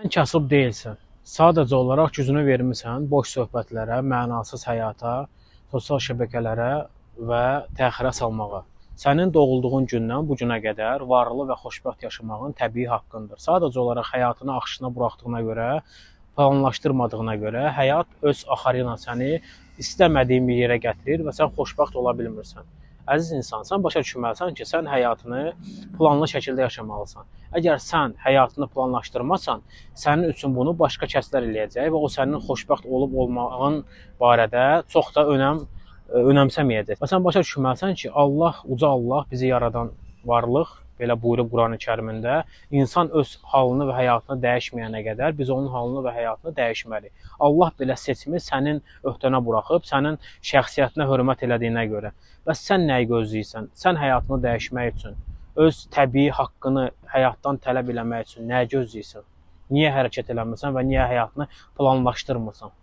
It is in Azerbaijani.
Sən kasıb deyilsən. Sadəcə olaraq gücünü vermisən boş söhbətlərə, mənasız həyata, sosial şəbəkələrə və təxirə salmağa. Sənin doğulduğun gündən bu günə qədər varlı və xoşbəxt yaşamağın təbii haqqındır. Sadəcə olaraq həyatını axışına buraxdığına görə, planlaşdırmadığına görə həyat öz axarı ilə səni istəmədiyin bir yerə gətirir və sən xoşbəxt ola bilmirsən. Əziz insan, sən başa düşməlisən ki, sən həyatını planlı şəkildə yaşamalısan. Əgər sən həyatını planlaşdırmasan, sənin üçün bunu başqa kəslər eləyəcək və o sənin xoşbəxt olub-olmağın barədə çox da önəmsəməyəcək. Və sən başa düşməlisən ki, uca Allah bizi yaradan varlıq, belə buyurub Qurani-Kərimində, insan öz halını və həyatını dəyişməyənə qədər biz onun halını və həyatını dəyişməliyik. Allah belə seçimi sənin öhdənə buraxıb, sənin şəxsiyyətinə hörmət elədiyinə görə. Bəs sən nəyi gözləyirsən? Sən həyatını dəyişmək üçün, öz təbii haqqını həyatdan tələb eləmək üçün nəyi gözləyirsən? Niyə hərəkət eləmirsən və niyə həyatını planlaşdırmırsan?